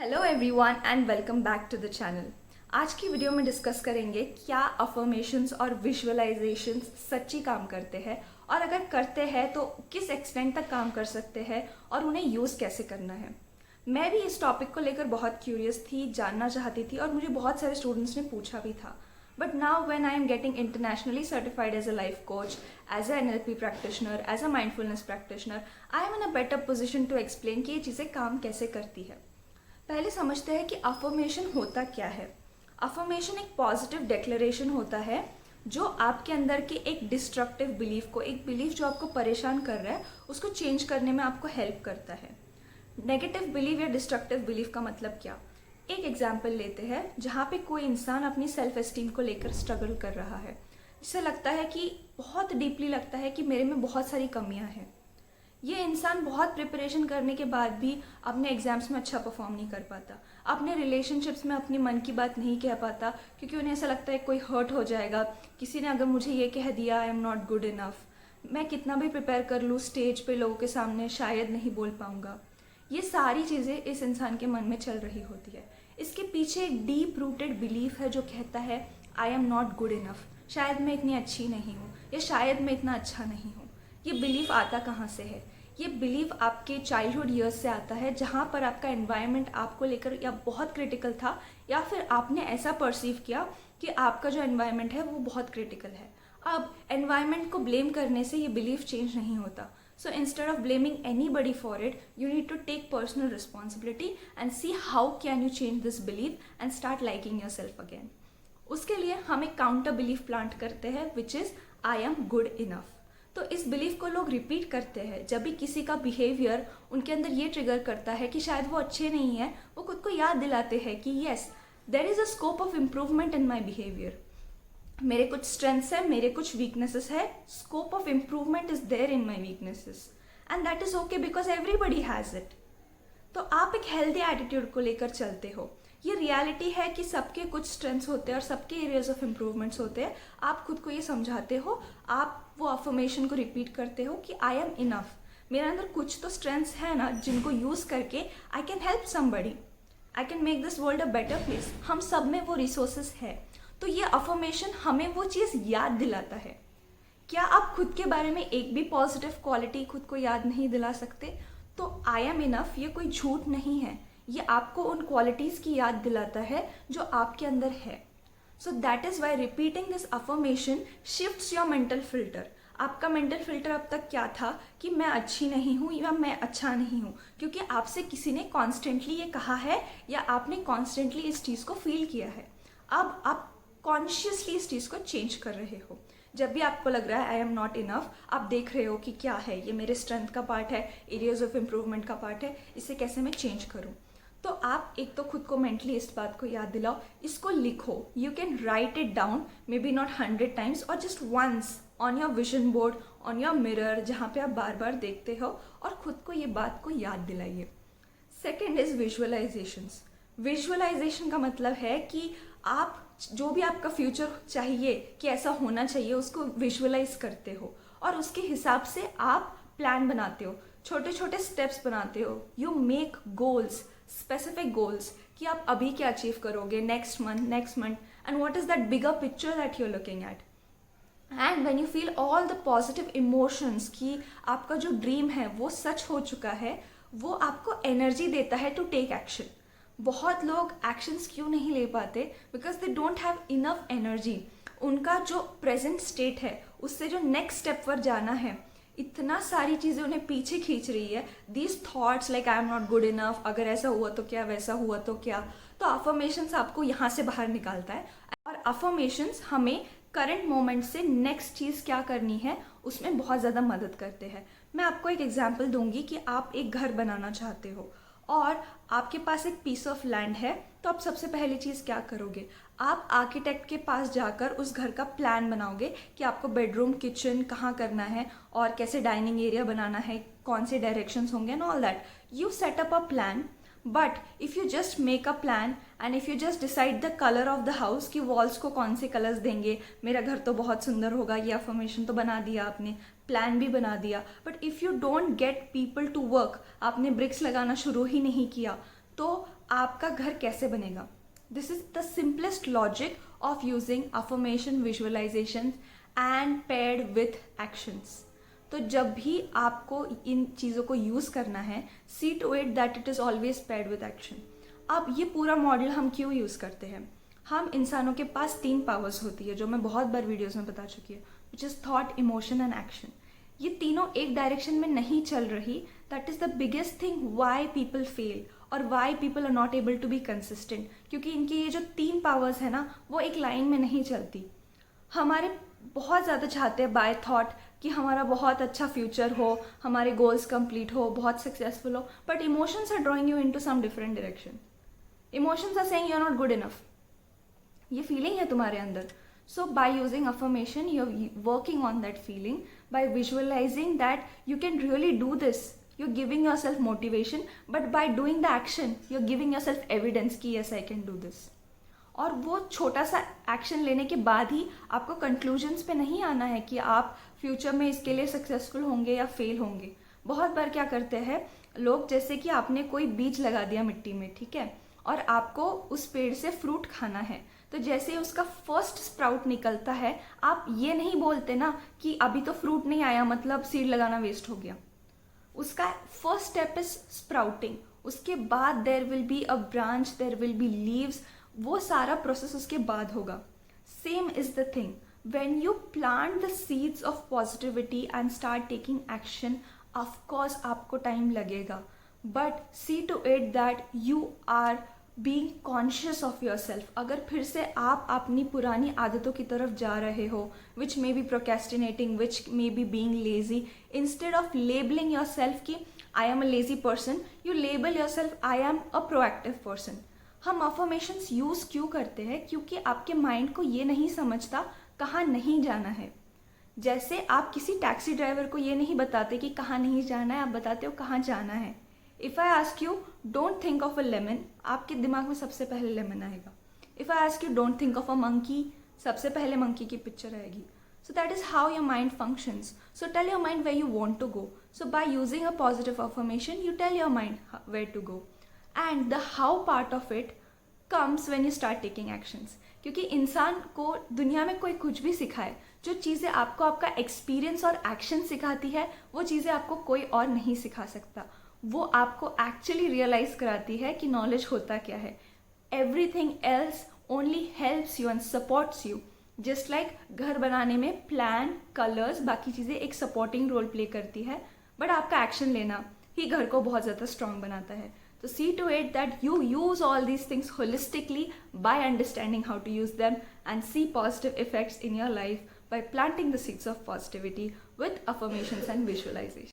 Hello everyone and welcome back to the channel. आज की video में डिस्कस करेंगे क्या अफर्मेशंस और विजुअलाइजेशंस सच्ची काम करते हैं और अगर करते हैं तो किस एक्सटेंट तक काम कर सकते हैं और उन्हें यूज़ कैसे करना है। मैं भी इस टॉपिक को लेकर बहुत क्यूरियस थी, जानना चाहती थी और मुझे बहुत सारे स्टूडेंट्स ने पूछा भी था। But now when I am getting internationally certified as a life coach, as a NLP practitioner, as a mindfulness practitioner, I am in a better position to explain कि ये चीज़ें काम कैसे करती है। पहले समझते हैं कि अफर्मेशन होता क्या है। अफर्मेशन एक पॉजिटिव डिक्लेरेशन होता है जो आपके अंदर के एक डिस्ट्रक्टिव बिलीफ को, एक बिलीफ जो आपको परेशान कर रहा है, उसको चेंज करने में आपको हेल्प करता है। नेगेटिव बिलीफ या डिस्ट्रक्टिव बिलीफ का मतलब क्या? एक एग्जाम्पल लेते हैं जहाँ पे कोई इंसान अपनी सेल्फ एस्टीम को लेकर स्ट्रगल कर रहा है, जिससे लगता है कि बहुत डीपली लगता है कि मेरे में बहुत सारी कमियां हैं। ये इंसान बहुत प्रिपरेशन करने के बाद भी अपने एग्जाम्स में अच्छा परफॉर्म नहीं कर पाता, अपने रिलेशनशिप्स में अपनी मन की बात नहीं कह पाता क्योंकि उन्हें ऐसा लगता है कोई हर्ट हो जाएगा, किसी ने अगर मुझे ये कह दिया I am not good enough, मैं कितना भी प्रिपेयर कर लूँ स्टेज पे लोगों के सामने शायद नहीं बोल पाऊँगा। ये सारी चीज़ें इस इंसान के मन में चल रही होती है। इसके पीछे एक डीप रूटेड बिलीफ है जो कहता है I am not good enough, शायद मैं इतनी अच्छी नहीं हूँ या शायद मैं इतना अच्छा नहीं हूँ। ये बिलीफ आता कहाँ से है? ये बिलीव आपके चाइल्डहुड ईयर्स से आता है, जहाँ पर आपका एनवायरनमेंट आपको लेकर या बहुत क्रिटिकल था या फिर आपने ऐसा परसीव किया कि आपका जो एनवायरनमेंट है वो बहुत क्रिटिकल है। अब एनवायरनमेंट को ब्लेम करने से ये बिलीफ चेंज नहीं होता। So instead of blaming anybody for it, you need to take personal responsibility and see how can you change this believe and start liking yourself again. उसके लिए हम एक काउंटर बिलीफ प्लांट करते हैं which is I am good enough. तो इस belief को लोग रिपीट करते हैं जब भी किसी का बिहेवियर उनके अंदर ये ट्रिगर करता है कि शायद वो अच्छे नहीं है, वो खुद को याद दिलाते हैं कि yes there is a scope of improvement in my behaviour. मेरे कुछ स्ट्रेंथ्स है, मेरे कुछ वीकनेसेस है, scope of improvement is there in my weaknesses and that is okay because everybody has it. तो आप एक हेल्दी एटीट्यूड को लेकर चलते हो। ये रियलिटी है कि सबके कुछ स्ट्रेंथ्स होते हैं और सबके एरियाज ऑफ इम्प्रूवमेंट्स होते हैं। आप खुद को ये समझाते हो, आप वो अफर्मेशन को रिपीट करते हो कि आई एम इनफ, मेरे अंदर कुछ तो स्ट्रेंथ्स है ना जिनको यूज़ करके I can help somebody, I can make this world a better place. हम सब में वो रिसोर्सेज है। तो ये अफर्मेशन हमें वो चीज़ याद दिलाता है। क्या आप खुद के बारे में एक भी पॉजिटिव क्वालिटी खुद को याद नहीं दिला सकते? तो आई एम इनफ ये कोई झूठ नहीं है, ये आपको उन क्वालिटीज़ की याद दिलाता है जो आपके अंदर है। So that is why repeating this affirmation shifts your mental filter. आपका मेंटल फिल्टर अब तक क्या था कि मैं अच्छी नहीं हूँ या मैं अच्छा नहीं हूँ, क्योंकि आपसे किसी ने कॉन्स्टेंटली ये कहा है या आपने कॉन्स्टेंटली इस चीज़ को फील किया है। अब आप कॉन्शियसली इस चीज़ को चेंज कर रहे हो। जब भी आपको लग रहा है आई एम नॉट इनफ, आप देख रहे हो कि क्या है, ये मेरे स्ट्रेंथ का पार्ट है, एरियाज ऑफ इम्प्रूवमेंट का पार्ट है, इसे कैसे मैं चेंज करूँ। तो आप एक तो खुद को मेंटली इस बात को याद दिलाओ, इसको लिखो। You can write it down, maybe not 100 times और just once on your vision board, on your mirror, जहाँ पे आप बार बार देखते हो, और खुद को ये बात को याद दिलाइए। Second is visualisations. विजुअलाइजेशन का मतलब है कि आप जो भी आपका फ्यूचर चाहिए कि ऐसा होना चाहिए, उसको विजुअलाइज करते हो और उसके हिसाब से आप प्लान बनाते हो, छोटे छोटे स्टेप्स बनाते हो। You make goals, specific goals कि आप अभी क्या अचीव करोगे next month and what is that bigger picture that you are looking at. And when you feel all the positive emotions कि आपका जो ड्रीम है वो सच हो चुका है, वो आपको एनर्जी देता है टू टेक एक्शन। बहुत लोग एक्शंस क्यों नहीं ले पाते? Because they don't have enough energy. उनका जो प्रेजेंट स्टेट है उससे जो नेक्स्ट स्टेप पर जाना है, इतना सारी चीज़ें उन्हें पीछे खींच रही है। These thoughts like I am not good enough, अगर ऐसा हुआ तो क्या, वैसा हुआ तो क्या। तो अफर्मेशंस आपको यहाँ से बाहर निकालता है और अफर्मेशंस हमें करंट मोमेंट से नेक्स्ट चीज़ क्या करनी है उसमें बहुत ज़्यादा मदद करते हैं। मैं आपको एक एग्जाम्पल दूंगी कि आप एक घर बनाना चाहते हो और आपके पास एक पीस ऑफ लैंड है, तो आप सबसे पहली चीज़ क्या करोगे? आप आर्किटेक्ट के पास जाकर उस घर का प्लान बनाओगे कि आपको बेडरूम, किचन कहाँ करना है और कैसे डाइनिंग एरिया बनाना है, कौन से डायरेक्शंस होंगे and all that. You set up a plan. But if you just make a plan and if you just decide the colour of the house कि वॉल्स को कौन से कलर्स देंगे, मेरा घर तो बहुत सुंदर होगा, ये अफर्मेशन तो बना दिया आपने, प्लान भी बना दिया, but if you don't get people to work, आपने ब्रिक्स लगाना शुरू ही नहीं किया, तो आपका घर कैसे बनेगा। This is the simplest logic of using affirmation, visualisation and paired with actions. तो जब भी आपको इन चीज़ों को यूज़ करना है, see to it that it is always paired with action. अब ये पूरा मॉडल हम क्यों यूज़ करते हैं? हम इंसानों के पास 3 पावर्स होती है, जो मैं बहुत बार वीडियोस में बता चुकी है, which is thought, emotion and action. ये तीनों एक डायरेक्शन में नहीं चल रही। That is the biggest thing why people fail और why people are not able to be consistent, क्योंकि इनकी ये जो 3 पावर्स है ना, वो एक लाइन में नहीं चलती। हमारे बहुत ज़्यादा चाहते हैं बाय थॉट कि हमारा बहुत अच्छा फ्यूचर हो, हमारे गोल्स कंप्लीट हो, बहुत सक्सेसफुल हो, but emotions are drawing you into some different direction. Emotions are saying you are not good enough. ये फीलिंग है तुम्हारे अंदर। So by using affirmation you are working on that feeling, by visualising that you can really do this, you are giving your self motivation, but by doing the action you are giving your self evidence कि yes I can do this. और वो छोटा सा action लेने के बाद ही आपको conclusions पे नहीं आना है कि आप फ्यूचर में इसके लिए सक्सेसफुल होंगे या फेल होंगे। बहुत बार क्या करते हैं लोग, जैसे कि आपने कोई बीज लगा दिया मिट्टी में, ठीक है, और आपको उस पेड़ से फ्रूट खाना है, तो जैसे ही उसका फर्स्ट स्प्राउट निकलता है, आप ये नहीं बोलते ना कि अभी तो फ्रूट नहीं आया मतलब सीड लगाना वेस्ट हो गया। उसका फर्स्ट स्टेप इज स्प्राउटिंग, उसके बाद there will be a branch, there will be leaves, वो सारा प्रोसेस उसके बाद होगा। Same is the thing, when you plant the seeds of positivity and start taking action, of course आपको टाइम लगेगा, but see to it that you are being conscious of yourself. अगर फिर से आप अपनी पुरानी आदतों की तरफ जा रहे हो, which may be procrastinating, which may be being lazy, instead of labelling your self कि I am a lazy person, you label your self I am a proactive person. हम अफर्मेशंस यूज़ क्यों करते हैं? क्योंकि आपके माइंड को ये नहीं समझता कहाँ नहीं जाना है। जैसे आप किसी टैक्सी ड्राइवर को ये नहीं बताते कि कहाँ नहीं जाना है, आप बताते हो कहाँ जाना है। If I ask you don't think of a lemon, आपके दिमाग में सबसे पहले लेमन आएगा। If I ask you don't think of a monkey, सबसे पहले मंकी की पिक्चर आएगी। So that is how your mind functions. So tell your mind where you want to go. So by using a positive affirmation, you tell your mind where to go. And the how part of it comes when you start taking actions. क्योंकि इंसान को दुनिया में कोई कुछ भी सिखाए, जो चीज़ें आपको आपका एक्सपीरियंस और एक्शन सिखाती है, वो चीज़ें आपको कोई और नहीं सिखा सकता। वो आपको एक्चुअली रियलाइज कराती है कि नॉलेज होता क्या है। Everything else only helps you and supports you. Just like घर बनाने में प्लान, कलर्स, बाकी चीज़ें एक सपोर्टिंग रोल प्ले करती है, बट आपका एक्शन लेना ही घर को बहुत ज़्यादा स्ट्रांग बनाता है। तो see to it that you use all these things holistically by understanding how to use them and see positive effects in your life by planting the seeds of positivity with affirmations and visualization.